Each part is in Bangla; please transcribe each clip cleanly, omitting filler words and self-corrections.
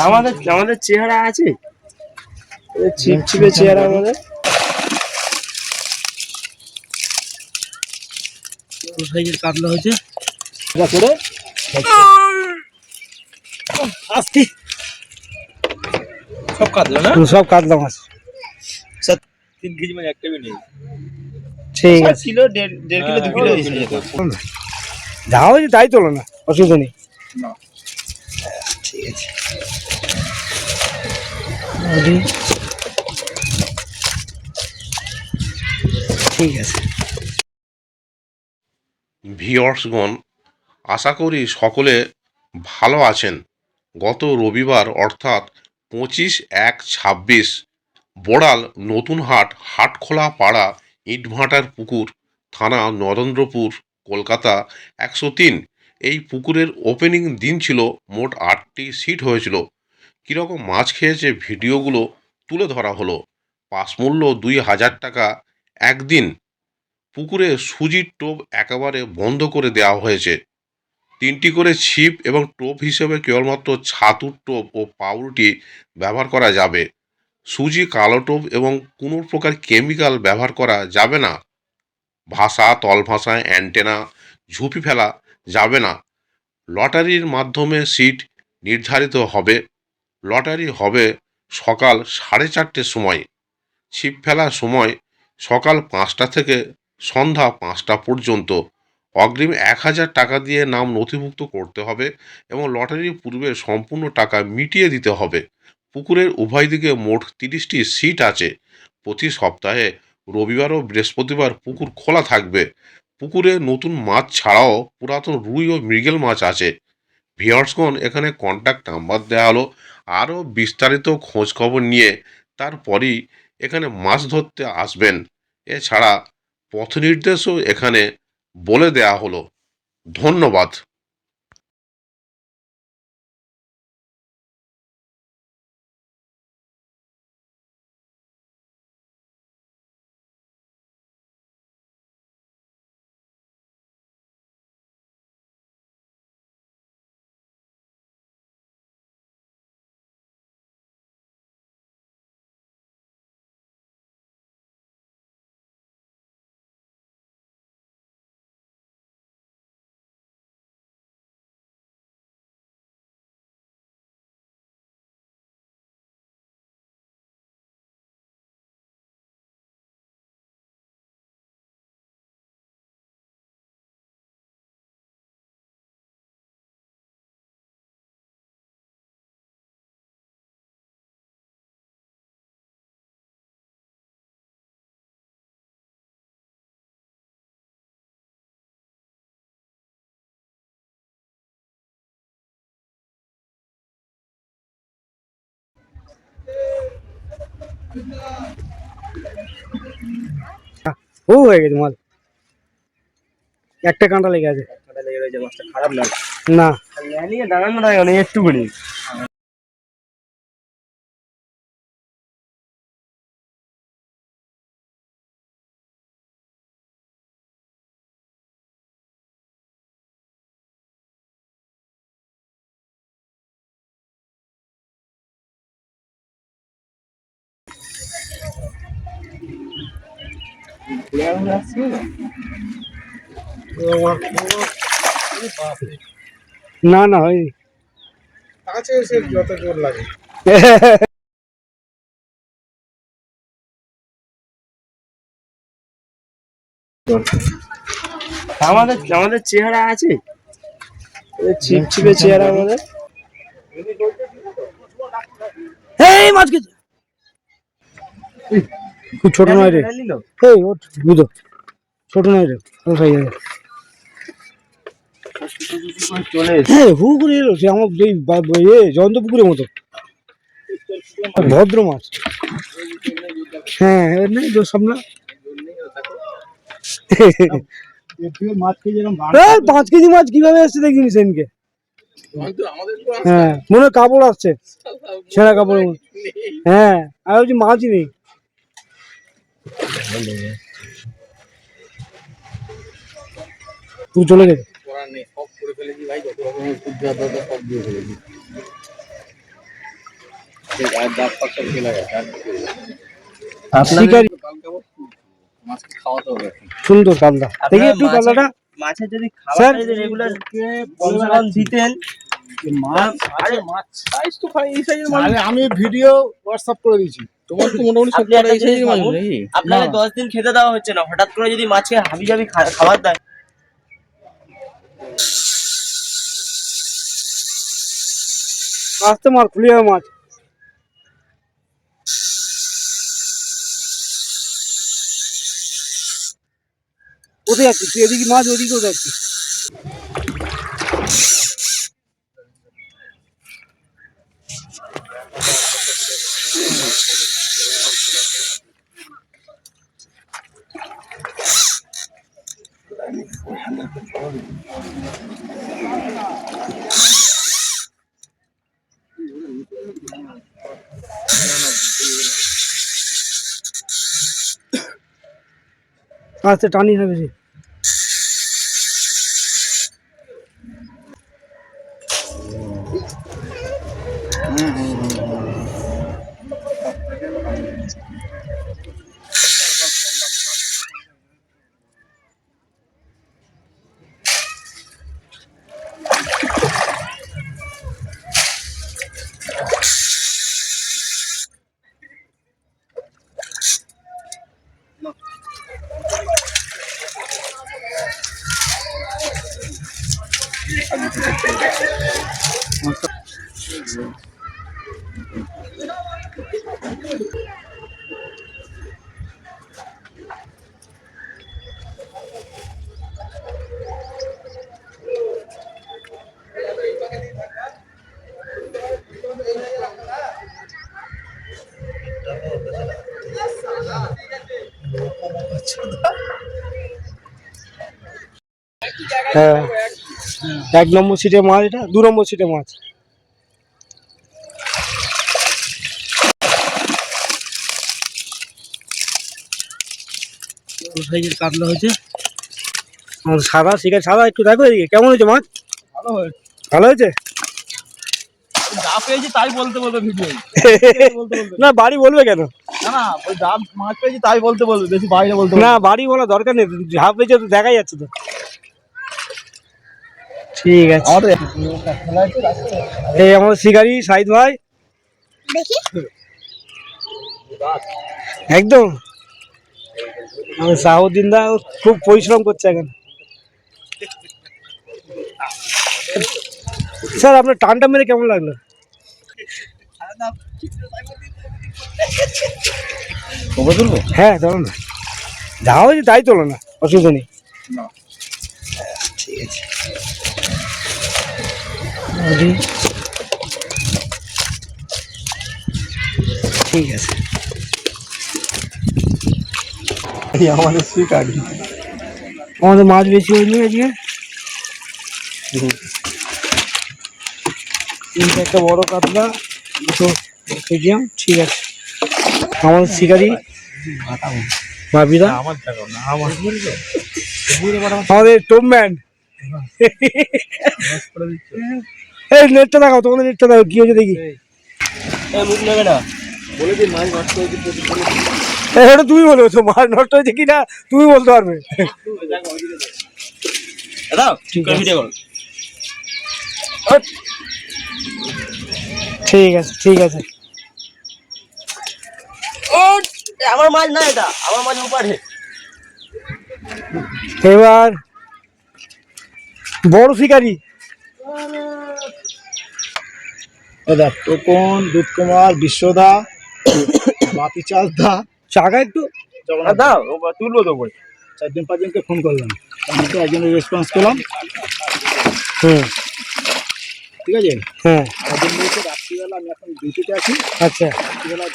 আমাদের আমাদের চেহারা আছে, ছিপছিপে চেহারা আমাদের। সাইজের কাতলা হয়েছে করে আসছি। সব কাতলা না, সব কাতলা মাছ। 3 কেজি মানে একটা নেই। ঠিক আছে, কিলো 1.5 কিলো 2 কিলো যা হয়েছে তাই তোলো না, অসুবিধা নেই। ঠিক আছে, ঠিক আছে। ভিউয়ার্সগণ, আশা করি সকলে ভালো আছেন। গত রবিবার অর্থাৎ 25/1/26 বড়াল নতুনহাট হাটখোলা পাড়া ইটভাটার পুকুর, থানা নরেন্দ্রপুর, কলকাতা 103। এই পুকুরের ওপেনিং দিন ছিল। মোট 8টি সিট হয়েছিল। কীরকম মাছ খেয়েছে ভিডিওগুলো তুলে ধরা হলো। পাস মূল্য 2000 টাকা একদিন। পুকুরে সুজির টোপ একেবারে বন্ধ করে দেওয়া হয়েছে। 3টি করে ছিপ এবং টোপ হিসেবে কেবলমাত্র ছাতুর টোপ ও পাউরুটি ব্যবহার করা যাবে। সুজি, কালো টোপ এবং কোনো প্রকার কেমিক্যাল ব্যবহার করা যাবে না। ভাষা, তল ভাষায় অ্যান্টেনা, ঝুপি ফেলা যাবে না। লটারির মাধ্যমে সিট নির্ধারিত হবে। লটারি হবে সকাল 4:30 সময়। ছিপ ফেলার সময় সকাল 5টা থেকে সন্ধ্যা 5টা পর্যন্ত। অগ্রিম 1000 টাকা দিয়ে নাম নথিভুক্ত করতে হবে এবং লটারির পূর্বে সম্পূর্ণ টাকা মিটিয়ে দিতে হবে। পুকুরের উভয় দিকে মোট 30টি সিট আছে। প্রতি সপ্তাহে রবিবার ও বৃহস্পতিবার পুকুর খোলা থাকবে। পুকুরে নতুন মাছ ছাড়াও পুরাতন রুই ও মৃগেল মাছ আছে। ভিউয়ার্সগণ, এখানে কন্ট্যাক্ট নাম্বার দেওয়া হলো। আরও বিস্তারিত খোঁজ খবর নিয়ে তারপরেই এখানে মাছ ধরতে আসবেন। এছাড়া পথ নির্দেশও এখানে বলে দেয়া হলো। ধন্যবাদ। ও হয়ে গেছে মাল, একটা কাঁটা লেগে আছে। মাছটা খারাপ লাগে না, দাঁড়ানো না একটু করে। না না হয়নি, কাছে এসে যত জোর লাগে। আমাদের আমাদের চেহারা আছে, ছিপছিপে চেহারা আমাদের। এই মাছ খেয়েছে, খুব ছোট নয় রে। এই ওঠ বুঝো, ছোট নয় রে, হ্যাঁ হু করে এলো সে আমার জয়ন্ত পুকুরের মতো ভদ্র মাছ। হ্যাঁ নেই তোর সামনে 5 কেজি মাছ কিভাবে আসছে দেখিনি সেদিনকে। হ্যাঁ মনে হয় কাপড় আসছে, ছেঁড়া কাপড়। হ্যাঁ আর বলছি মাছই নেই। তুই চলে গেছে, সব করে ফেলেছি ভাই, যত রকমের সব দিয়ে ফেলেছি। শিকারি সুন্দর কাতলা। দেখি একটু কাতলাটা। মাছের যদি স্যার। খাবারটা যদি রেগুলার দিতেন। আমি ভিডিও হোয়াটসঅ্যাপ করে দিয়েছি, তোমার তো মোটামুটি সব আপনি করা একটা এই জিনিস সাইজের মাছ ভাবুন, নাকি? আপনাকে 10 দিন খেতে দেওয়া হচ্ছে না, হঠাৎ করে যদি মাছকে হাবিজাবি খাবার দেয়। মাছ তো মার খুলে যাবে মাছ। কোথায় যাচ্ছিস তুই? এদিকে মাছ, ওদিকে কোথায় যাচ্ছিস? আচ্ছা টানি না বেশি। হ্যাঁ, 1 নম্বর সিটে মাছ, এটা 2 নম্বর সিটে মাছ। সাইজের কাতলা হয়েছে। সাদা শিকার, সাদা একটু দেখো এদিকে কেমন হয়েছে মাছ। ভালো হয়েছে, ভালো হয়েছে। যা পেয়েছি তাই বলতে বলবে ভিডিও। না বাড়ি বলবে কেন? না না, ওই যা মাছ পেয়েছি তাই বলতে বলবে, বেশি বাইরে বলতে না বাড়ি বলা দরকার নেই, যা পেয়েছে তো দেখাই যাচ্ছে তো। ঠিক আছে, এই আমাদের শিকারি সাইদ ভাই একদম। সাহুদ্দিন দা খুব পরিশ্রম করছে এখন। স্যার আপনার টানটা মেরে কেমন লাগলো? হ্যাঁ চলো না, যা হয়েছে তাই তোলো না, অসুবিধা নেই। ঠিক আছে, ঠিক আছে। আমাদের শিকারি, আমাদের মাছ বেশি হয়নি আজকে। তিনটে একটা বড় কাতলা, দুটো মিডিয়াম। ঠিক আছে, আমাদের শিকারি ভাবিরা, আমাদের টোপম্যান। এই নেটটা দেখাও, তোমাদের নেটটা দেখাও কি হয়েছে দেখি। মুখ নেবে না। এটা তুমি বলেছো মাছ নষ্ট হয়েছে কিনা, তুমি বলতে পারবে। ঠিক আছে, ঠিক আছে। আমার মাছ না, এটা আমার মাছ উপারে। এবার বড় শিকারি, টোকন, দুধকুমার, বিশ্বদা, বাপি চাষদা, চাকা একটু দাও তুলবো তো। 4-5 জনকে ফোন করলাম, আমি তো একজনের রেসপন্স পেলাম। ঠিক আছে, হ্যাঁ একজন বলছে রাত্রিবেলা আমি এখন ডিউটিতে আছি, আচ্ছা রাত্রিবেলা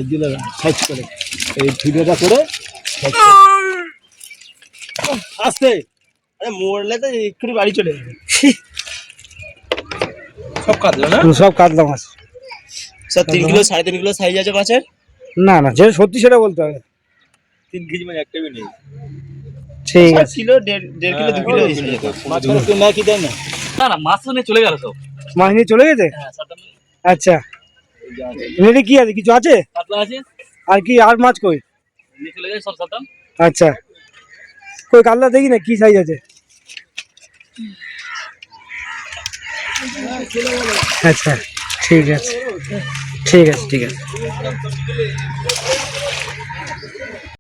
দিলে সাইজ করে এই ভিডিওটা করে আসতে। আরে মরলে তো এক্ষুনি বাড়ি চলে যাবে। সব কাটলো না, সব কাতলা মাছ। স্যার 3 কিলো 3.5 কিলো সাইজ আছে মাছের। না না, যে সত্যি সেটা বলতে হবে। 3 কেজি মানে একটা নেই। ঠিক আছে। কিলো দেড় কিলো 2 কিলো চলে যেত। মাঝখানে কেউ নেয় কি দেয় না? না না মাছ তো নিয়ে চলে গেল সব। মাছ নিয়ে চলে গেছে? হ্যাঁ সাদ্দাম আচ্ছা, নেটে কি আছে, কিছু আছে? কাতলা আছে আর কি, আর মাছ কই? নিয়ে চলে গেছে সব সাদ্দাম। আচ্ছা, কই কাতলা দেখি না, কি সাইজ আছে? আচ্ছা, ঠিক আছে, ঠিক আছে, ঠিক আছে।